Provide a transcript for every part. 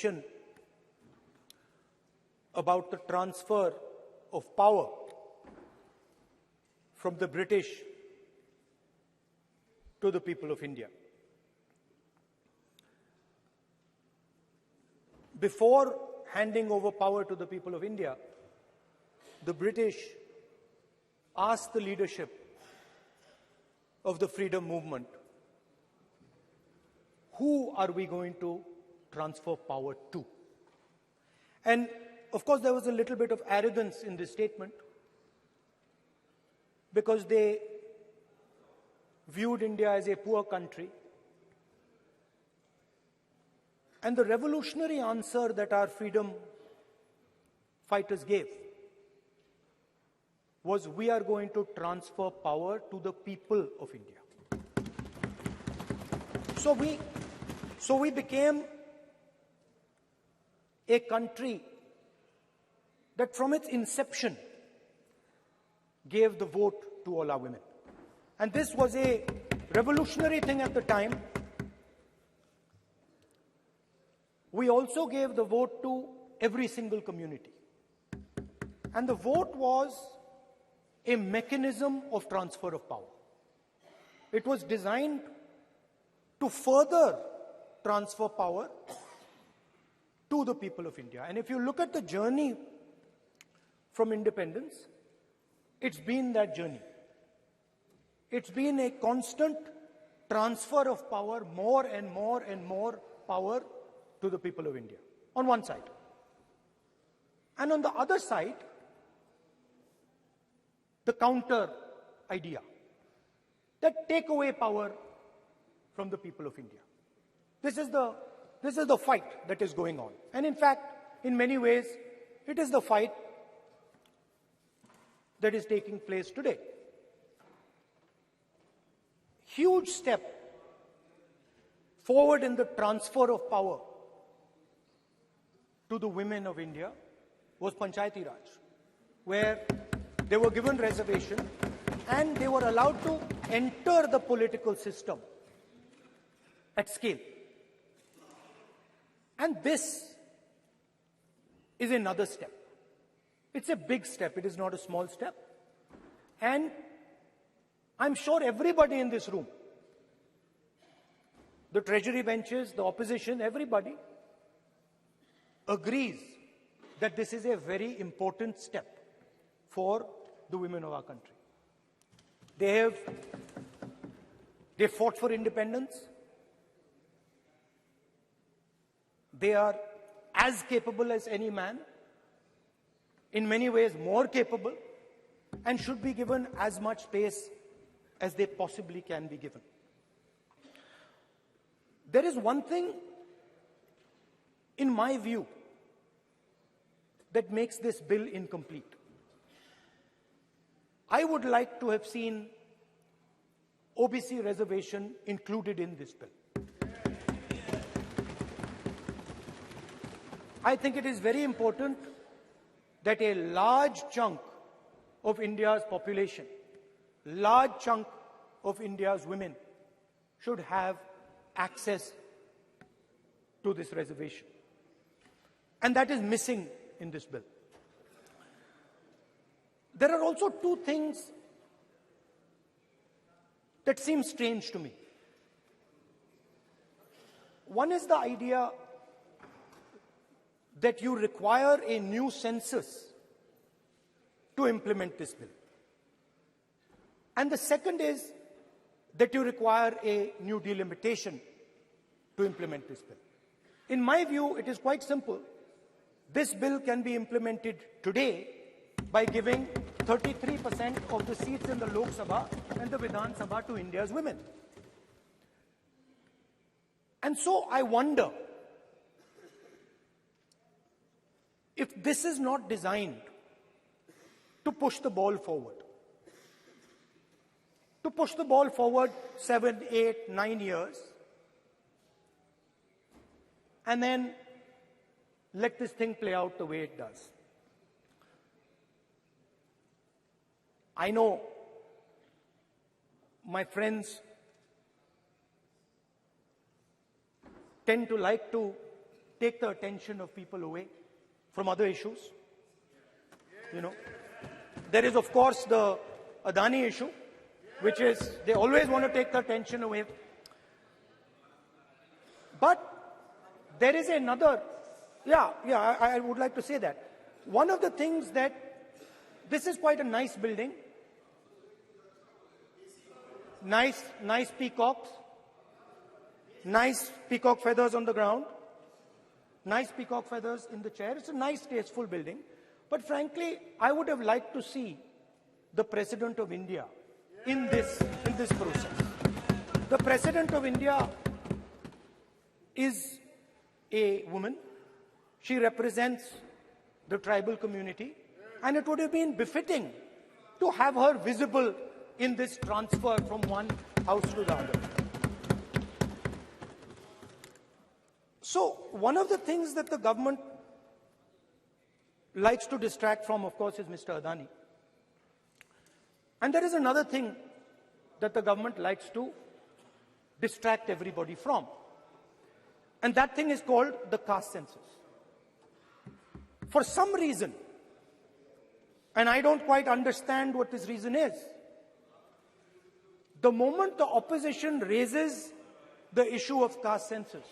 conversation about the transfer of power from the British to the people of India. Before handing over power to the people of India, the British asked the leadership of the freedom movement, who are we going to transfer power to? And of course, there was a little bit of arrogance in this statement because they viewed India as a poor country. And the revolutionary answer that our freedom fighters gave was, we are going to transfer power to the people of India. So we became a country that from its inception gave the vote to all our women. And this was a revolutionary thing at the time. We also gave the vote to every single community. And the vote was a mechanism of transfer of power. It was designed to further transfer power to the people of India. And if you look at the journey from independence, it's been that journey. It's been a constant transfer of power, more and more and more power to the people of India, on one side. And on the other side, the counter idea, that take away power from the people of India. This is the fight that is going on. And in fact, in many ways, it is the fight that is taking place today. Huge step forward in the transfer of power to the women of India was Panchayati Raj, where they were given reservation and they were allowed to enter the political system at scale. And this is another step. It's a big step. It is not a small step. And I'm sure everybody in this room, the treasury benches, the opposition, everybody agrees that this is a very important step for the women of our country. They fought for independence. They are as capable as any man, in many ways more capable, and should be given as much space as they possibly can be given. There is one thing, in my view, that makes this bill incomplete. I would like to have seen OBC reservation included in this bill. I think it is very important that a large chunk of India's population, large chunk of India's women should have access to this reservation. And that is missing in this bill. There are also two things that seem strange to me. One is the idea that you require a new census to implement this bill. And the second is that you require a new delimitation to implement this bill. In my view, it is quite simple. This bill can be implemented today by giving 33% of the seats in the Lok Sabha and the Vidhan Sabha to India's women. And so I wonder if this is not designed to push the ball forward. To push the ball forward 7, 8, 9 years, and then let this thing play out the way it does. I know my friends tend to like to take the attention of people away from other issues. You know, there is of course the Adani issue, which is they always want to take the attention away. But there is another, I would like to say that. One of the things that, this is quite a nice building, nice peacocks, nice peacock feathers on the ground, nice peacock feathers in the chair. It's a nice, tasteful building. But frankly, I would have liked to see the President of India in this process. The President of India is a woman. She represents the tribal community, and it would have been befitting to have her visible in this transfer from one house to the other. So one of the things that the government likes to distract from, of course, is Mr. Adani. And there is another thing that the government likes to distract everybody from. And that thing is called the caste census. For some reason, and I don't quite understand what this reason is, the moment the opposition raises the issue of caste census,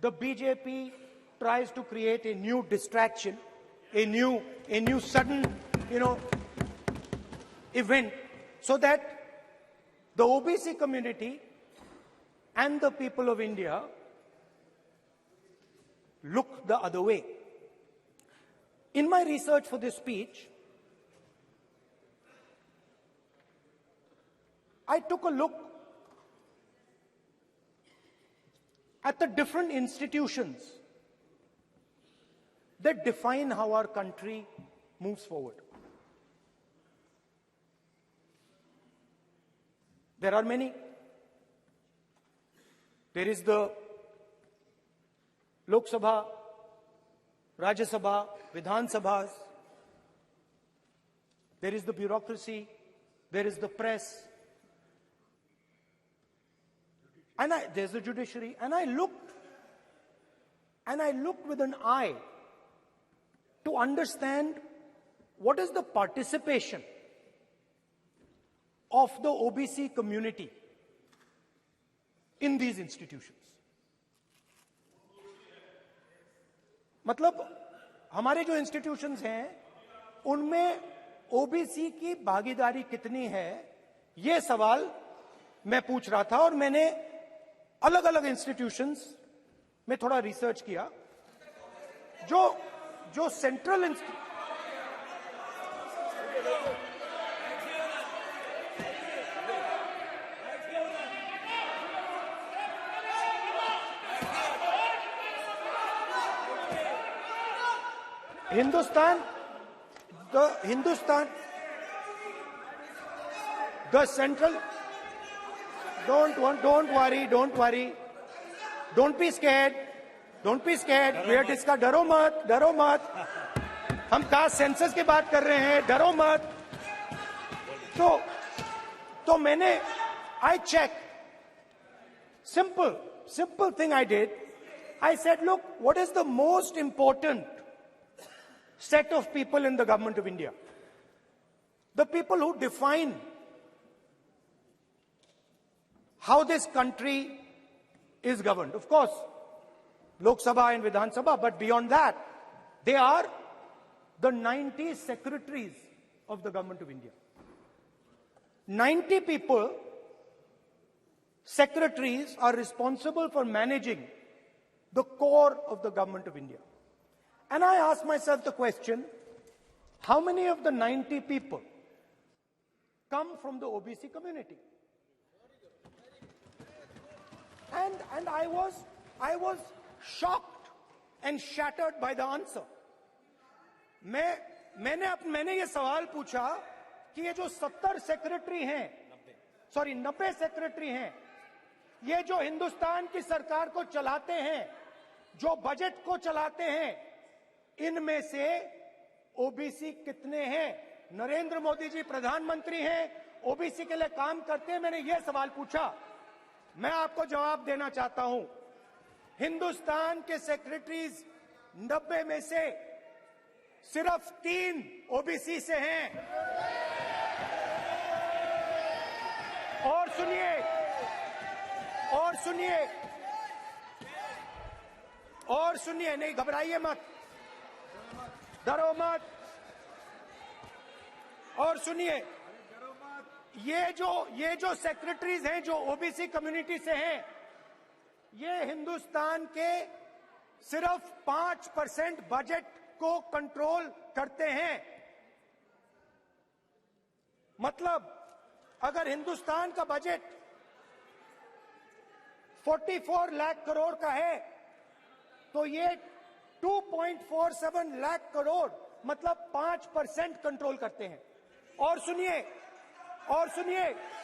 the BJP tries to create a new distraction, a new sudden, event, so that the OBC community and the people of India look the other way. In my research for this speech, I took a look at the different institutions that define how our country moves forward. There are many. There is the Lok Sabha, Rajya Sabha, Vidhan Sabhas. There is the bureaucracy. There is the press. And there's the judiciary. And I looked with an eye to understand what is the participation of the OBC community in these institutions. मतलब हमारे जो institutions हैं उनमें OBC की भागीदारी कितनी है, ये सवाल मैं पूछ रहा था और मैंने अलग अलग इंस्टीट्यूशंस में थोड़ा रिसर्च किया. जो central the central, don't worry, don't be scared, we are discussing, डरो मत, हम कास्ट सेंसस की बात कर रहे हैं, डरो मत. तो मैंने, I checked, simple thing I did, I said, look, what is the most important set of people in the government of India? The people who define how this country is governed. Of course, Lok Sabha and Vidhan Sabha, but beyond that, they are the 90 secretaries of the government of India. 90 people, secretaries, are responsible for managing the core of the government of India. And I asked myself the question, how many of the 90 people come from the OBC community? And I was shocked and shattered by the answer. मैंने ये सवाल पूछा कि ये जो 90 secretary हैं, ये जो हिंदुस्तान की सरकार को चलाते हैं, जो बजट को चलाते हैं, इनमें से ओबीसी कितने हैं? नरेंद्र मोदी जी प्रधानमंत्री हैं, ओबीसी के लिए काम करते हैं. मैंने ये सवाल पूछा. मैं आपको जवाब देना चाहता हूं, हिंदुस्तान के सेक्रेटरीज 90 में से सिर्फ 3 ओबीसी से हैं। और सुनिए, नहीं घबराइए मत, डरो मत। और सुनिए, ये जो सेक्रेटरीज हैं जो ओबीसी कम्युनिटी से हैं, ये हिंदुस्तान के सिर्फ 5% बजट को कंट्रोल करते हैं। मतलब अगर हिंदुस्तान का बजट 44 लाख करोड़ का है तो ये 2.47 लाख करोड़ मतलब 5% कंट्रोल करते हैं। और सुनिए,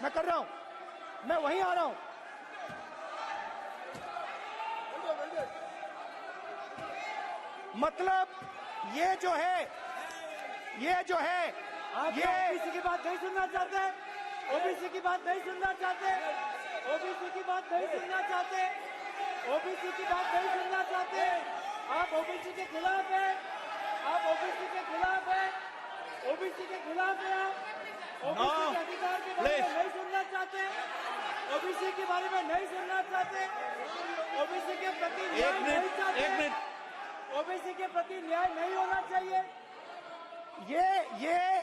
मैं कर रहा हूं, मैं वहीं आ रहा हूं। मतलब ये जो है आप ओबीसी की बात नहीं सुनना चाहते, ओबीसी की बात नहीं सुनना चाहते, ओबीसी की बात नहीं सुनना चाहते, ओबीसी की बात नहीं सुनना चाहते। आप ओबीसी के खिलाफ है, आप ओबीसी के खिलाफ है, ओबीसी के खिलाफ है। आप ओबीसी के अधिकार के बारे में नहीं सुनना चाहते, ओबीसी के बारे में नहीं सुनना चाहते, ओबीसी के प्रति न्याय नहीं चाहते, ओबीसी के प्रति न्याय नहीं होना चाहिए। ये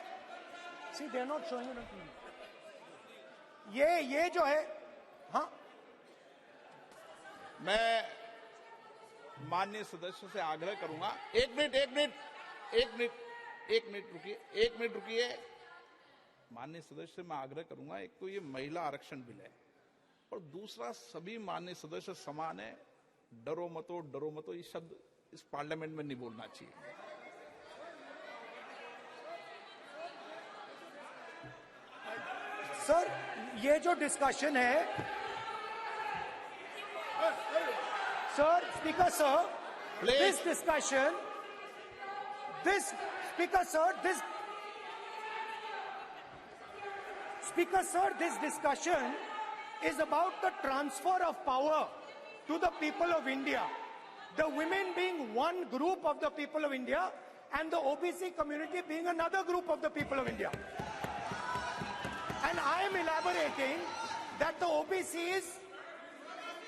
सी दे नॉट शोइंग ये जो है। हाँ, मैं माननीय सदस्यों से आग्रह करूंगा, एक मिनट रुकिए। माननीय सदस्य से मैं आग्रह करूंगा, एक तो ये महिला आरक्षण बिल है और दूसरा सभी माननीय सदस्य समान है। डरो मतो ये शब्द इस पार्लियामेंट में नहीं बोलना चाहिए। सर, ये जो डिस्कशन है, sir, speaker sir, this discussion, this discussion is about the transfer of power to the people of India. The women being one group of the people of India and the OBC community being another group of the people of India. And I am elaborating that the OBCs,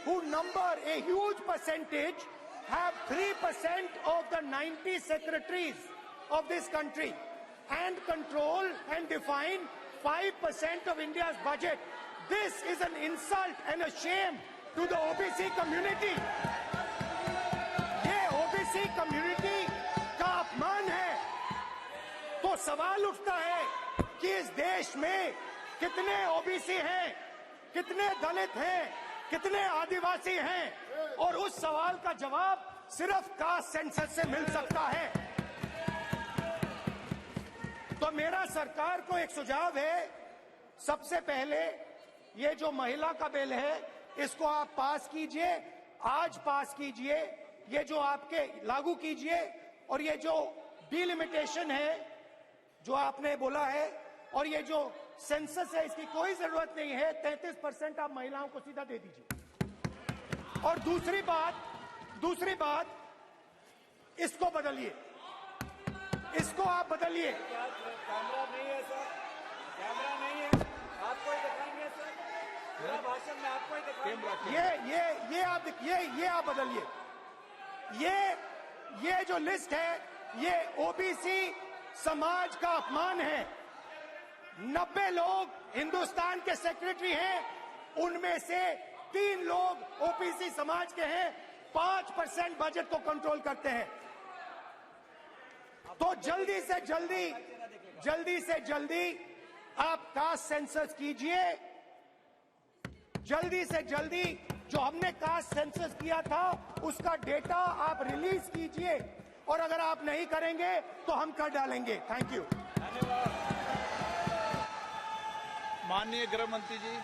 who number a huge percentage, have 3% of the 90 secretaries of this country and control and define 5% of India's budget. This is an insult and a shame to the OBC community. ये OBC community का अपमान है। तो सवाल उठता है कि इस देश में कितने ओबीसी हैं, कितने दलित हैं, कितने आदिवासी हैं, और उस सवाल का जवाब सिर्फ कास्ट सेंसस से मिल सकता है। तो मेरा सरकार को एक सुझाव है, सबसे पहले ये जो महिला का बिल है इसको आप पास कीजिए, आज पास कीजिए, ये जो आपके लागू कीजिए, और ये जो डिलिमिटेशन है जो आपने बोला है, और ये जो सेंसस है इसकी कोई जरूरत नहीं है, 33% आप महिलाओं को सीधा दे दीजिए। और दूसरी बात, इसको बदलिए, इसको आप बदलिए। कैमरा नहीं है सर, कैमरा नहीं है, आपको ही दिखाएंगे सर, पूरा भाषण में आपको ही दिखाएंगे। ये आप बदलिए। ये जो लिस्ट है ये ओबीसी समाज का अपमान है। 90 लोग हिंदुस्तान के सेक्रेटरी हैं, उनमें से 3 लोग ओबीसी समाज के हैं, 5% बजट को कंट्रोल करते हैं। तो जल्दी से जल्दी आप कास्ट सेंसस कीजिए, जल्दी से जल्दी जो हमने कास्ट सेंसस किया था उसका डेटा आप रिलीज कीजिए, और अगर आप नहीं करेंगे तो हम कर डालेंगे। Thank you. माननीय गृह मंत्री जी।